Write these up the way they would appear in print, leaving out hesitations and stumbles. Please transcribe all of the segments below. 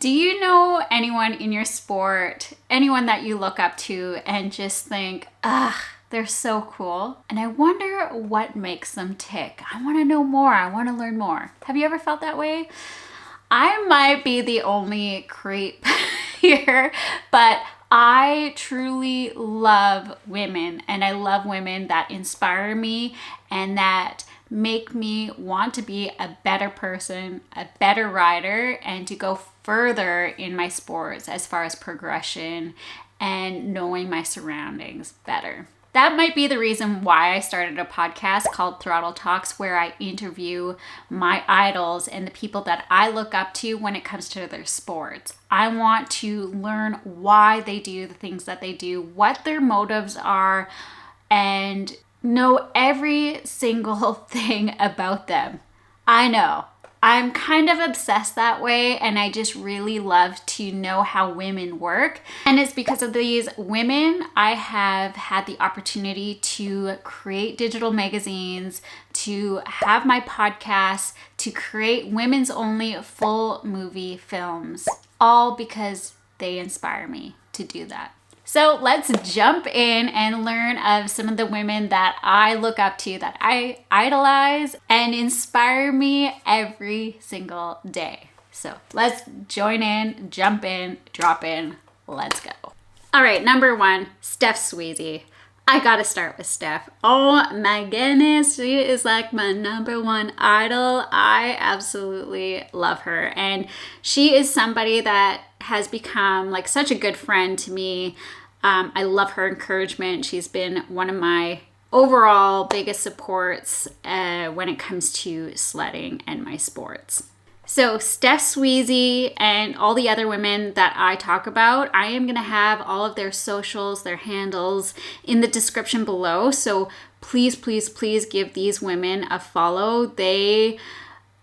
Do you know anyone in your sport, anyone that you look up to and just think, they're so cool, and I wonder what makes them tick? I want to know more. I want to learn more. Have you ever felt that way? I might be the only creep here, but I truly love women, and I love women that inspire me and that make me want to be a better person, a better rider, and to go further in my sports as far as progression and knowing my surroundings better. That might be the reason why I started a podcast called Throttle Talks, where I interview my idols and the people that I look up to when it comes to their sports. I want to learn why they do the things that they do, what their motives are, and know every single thing about them. I know. I'm kind of obsessed that way, and I just really love to know how women work. And it's because of these women I have had the opportunity to create digital magazines, to have my podcast, to create women's only full movie films, all because they inspire me to do that. So let's jump in and learn of some of the women that I look up to, that I idolize and inspire me every single day. So let's join in, jump in, drop in, let's go. All right, number 1, Steph Sweezy. I gotta start with Steph. Oh my goodness, she is like my number 1 idol. I absolutely love her. And she is somebody that has become like such a good friend to me. I love her encouragement. She's been one of my overall biggest supports when it comes to sledding and my sports. So Steph Sweezy and all the other women that I talk about, I am going to have all of their socials, their handles in the description below. So please, please, please give these women a follow. They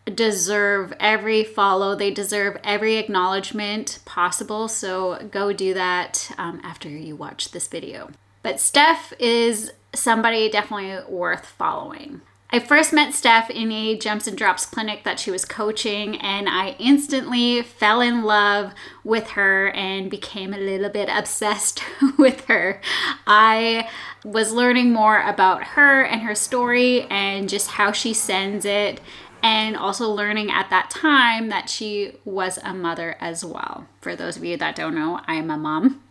deserve every follow. They deserve every acknowledgement possible. So go do that after you watch this video. But Steph is somebody definitely worth following. I first met Steph in a jumps and drops clinic that she was coaching, and I instantly fell in love with her and became a little bit obsessed with her. I was learning more about her and her story and just how she sends it, and also learning at that time that she was a mother as well. For those of you that don't know, I am a mom,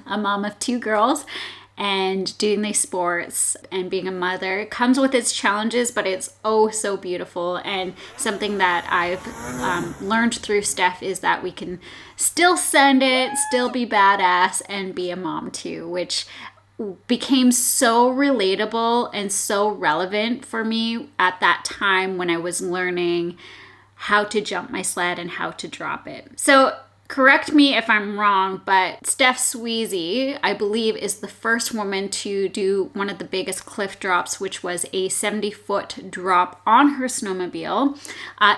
a mom of 2 girls. And doing these sports and being a mother comes with its challenges, but it's oh so beautiful. And something that I've learned through Steph is that we can still send it, still be badass, and be a mom too, which became so relatable and so relevant for me at that time when I was learning how to jump my sled and how to drop it. So correct me if I'm wrong, but Steph Sweezy, I believe, is the first woman to do one of the biggest cliff drops, which was a 70-foot drop on her snowmobile.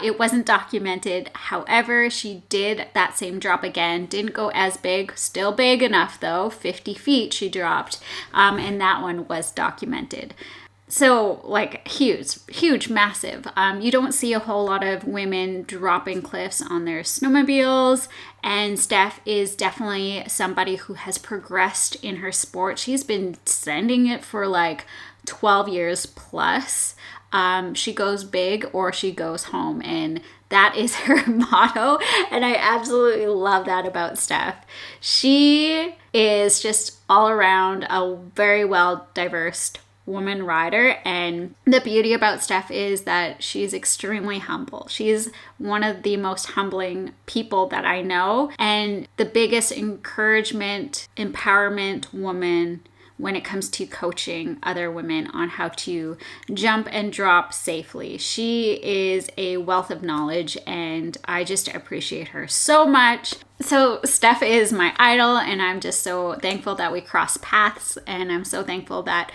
It wasn't documented. However, she did that same drop again. Didn't go as big, still big enough though. 50 feet she dropped, and that one was documented. So like huge, massive. You don't see a whole lot of women dropping cliffs on their snowmobiles, and Steph is definitely somebody who has progressed in her sport. She's been sending it for like 12 years plus. She goes big or she goes home, and that is her motto, and I absolutely love that about Steph. She is just all around a very well diverse woman rider, and the beauty about Steph is that she's extremely humble. She's one of the most humbling people that I know, and the biggest encouragement, empowerment woman when it comes to coaching other women on how to jump and drop safely. She is a wealth of knowledge, and I just appreciate her so much. So Steph is my idol, and I'm just so thankful that we crossed paths, and I'm so thankful that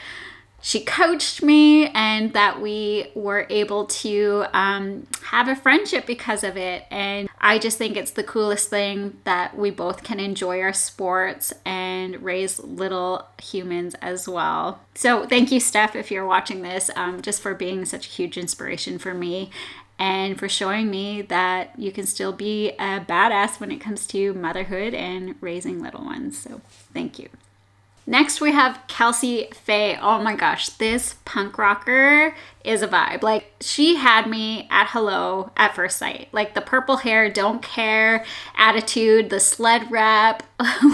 she coached me and that we were able to have a friendship because of it. And I just think it's the coolest thing that we both can enjoy our sports and raise little humans as well. So thank you, Steph, if you're watching this, just for being such a huge inspiration for me. and for showing me that you can still be a badass when it comes to motherhood and raising little ones. So thank you. Next, we have Kelsey Fay. Oh my gosh, this punk rocker is a vibe. Like, she had me at hello at first sight. Like, the purple hair, don't care attitude, the sled rep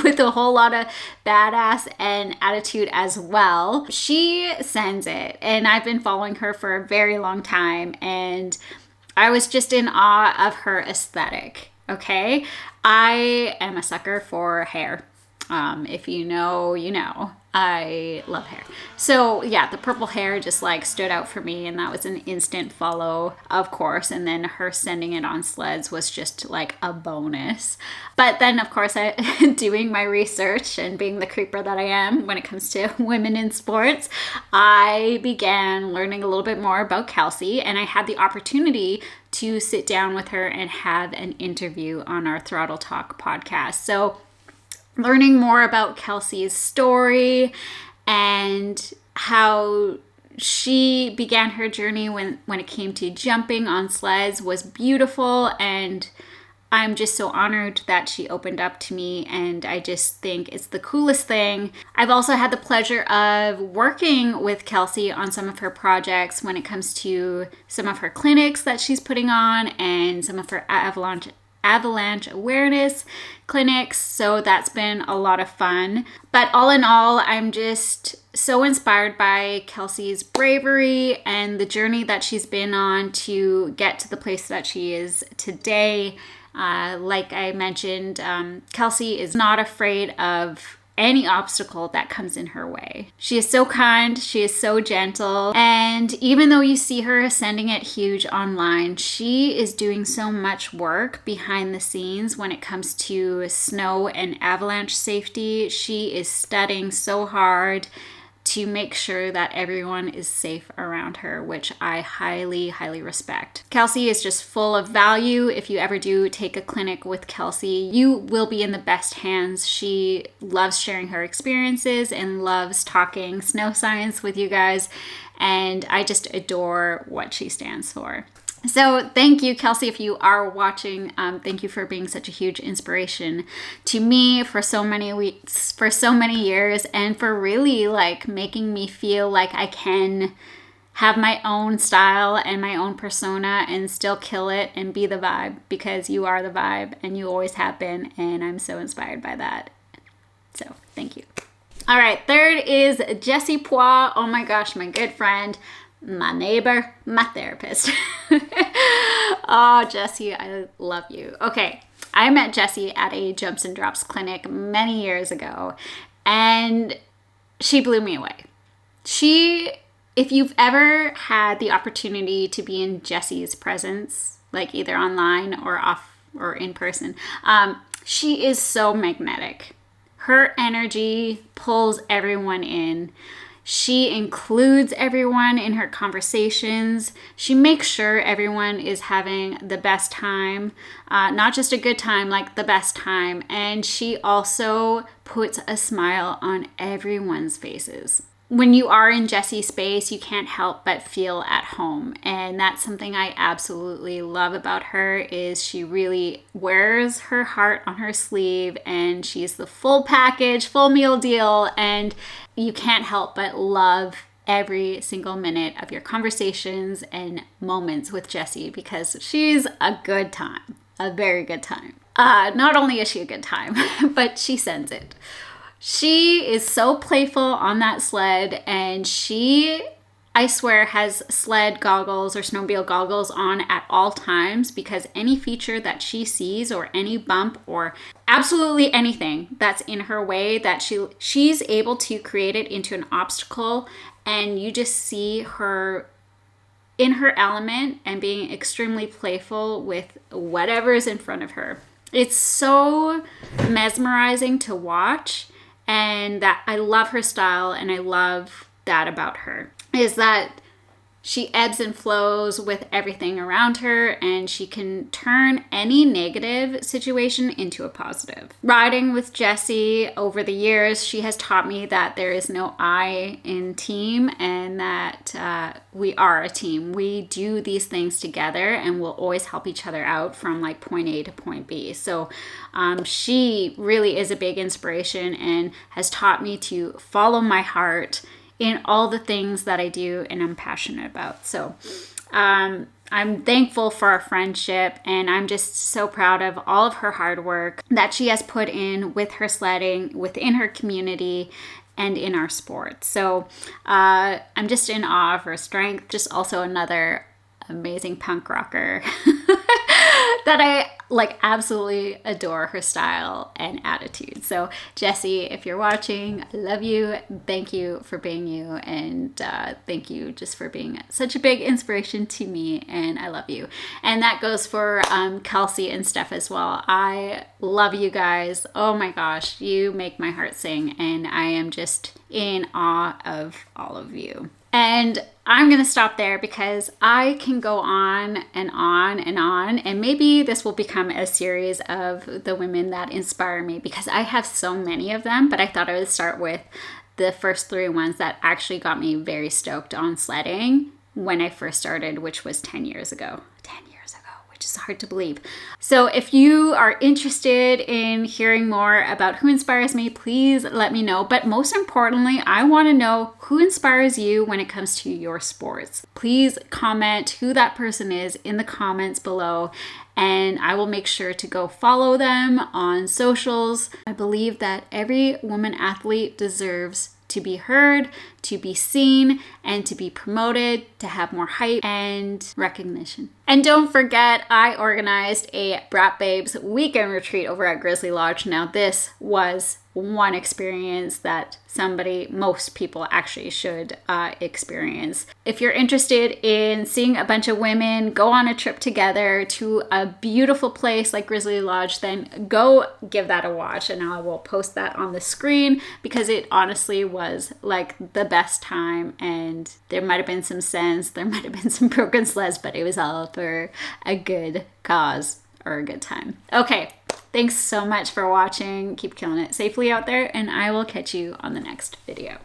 with a whole lot of badass and attitude as well. She sends it, and I've been following her for a very long time, and I was just in awe of her aesthetic, okay? I am a sucker for hair. If you know, you know, I love hair. So yeah, the purple hair just like stood out for me, and that was an instant follow, of course. And then her sending it on sleds was just like a bonus. But then of course, doing my research and being the creeper that I am when it comes to women in sports, I began learning a little bit more about Kelsey, and I had the opportunity to sit down with her and have an interview on our Throttle Talk podcast. So learning more about Kelsey's story and how she began her journey when it came to jumping on sleds was beautiful, and I'm just so honored that she opened up to me, and I just think it's the coolest thing. I've also had the pleasure of working with Kelsey on some of her projects when it comes to some of her clinics that she's putting on and some of her avalanche awareness clinics. So that's been a lot of fun. But all in all, I'm just so inspired by Kelsey's bravery and the journey that she's been on to get to the place that she is today. Like I mentioned, Kelsey is not afraid of any obstacle that comes in her way. She is so kind, she is so gentle, and even though you see her sending it huge online, she is doing so much work behind the scenes when it comes to snow and avalanche safety. She is studying so hard to make sure that everyone is safe around her, which I highly, highly respect. Kelsey is just full of value. If you ever do take a clinic with Kelsey, you will be in the best hands. She loves sharing her experiences and loves talking snow science with you guys, and I just adore what she stands for. So thank you, Kelsey, if you are watching. Thank you for being such a huge inspiration to me for so many weeks, for so many years, and for really like making me feel like I can have my own style and my own persona and still kill it and be the vibe, because you are the vibe and you always have been, and I'm so inspired by that. So thank you. All right, third is Jessy Poirier. Oh my gosh, my good friend, my neighbor, my therapist. Oh, Jessy, I love you. Okay, I met Jessy at a jumps and drops clinic many years ago, and she blew me away. If you've ever had the opportunity to be in Jessy's presence, like either online or off or in person, she is so magnetic. Her energy pulls everyone in. She includes everyone in her conversations. She makes sure everyone is having the best time, not just a good time, like the best time. And she also puts a smile on everyone's faces. When you are in Jessy's space, you can't help but feel at home. And that's something I absolutely love about her, is she really wears her heart on her sleeve, and she's the full package, full meal deal. And you can't help but love every single minute of your conversations and moments with Jessy, because she's a good time, a very good time. Not only is she a good time, but she sends it. She is so playful on that sled, and she, I swear, has sled goggles or snowmobile goggles on at all times, because any feature that she sees or any bump or absolutely anything that's in her way, that she's able to create it into an obstacle, and you just see her in her element and being extremely playful with whatever's in front of her. It's so mesmerizing to watch. And that I love her style, and I love that about her, is that She ebbs and flows with everything around her, and she can turn any negative situation into a positive. Riding with Jessy over the years, she has taught me that there is no I in team, and that we are a team. We do these things together, and we'll always help each other out from like point A to point B. So she really is a big inspiration and has taught me to follow my heart in all the things that I do and I'm passionate about. So I'm thankful for our friendship, and I'm just so proud of all of her hard work that she has put in with her sledding, within her community, and in our sport. So I'm just in awe of her strength. Just also another amazing punk rocker that I like absolutely adore her style and attitude. So Jessy, if you're watching, I love you. Thank you for being you, and thank you just for being such a big inspiration to me, and I love you. And that goes for Kelsey and Steph as well. I love you guys. Oh my gosh, you make my heart sing, and I am just in awe of all of you. And I'm going to stop there because I can go on and on and on. And maybe this will become a series of the women that inspire me, because I have so many of them. But I thought I would start with the first 3 ones that actually got me very stoked on sledding when I first started, which was 10 years ago. 10 years ago, which is hard to believe. So if you are interested in hearing more about who inspires me, please let me know. But most importantly, I want to know who inspires you when it comes to your sports. Please comment who that person is in the comments below, and I will make sure to go follow them on socials. I believe that every woman athlete deserves to be heard, to be seen, and to be promoted, to have more hype and recognition. And don't forget, I organized a Brat Babes weekend retreat over at Grizzly Lodge. Now, this was one experience that most people actually should experience. If you're interested in seeing a bunch of women go on a trip together to a beautiful place like Grizzly Lodge, then go give that a watch, and I will post that on the screen, because it honestly was like the best time, and there might have been some sends, there might have been some broken sleds, but it was all for a good cause or a good time. Okay, thanks so much for watching. Keep killing it safely out there, and I will catch you on the next video.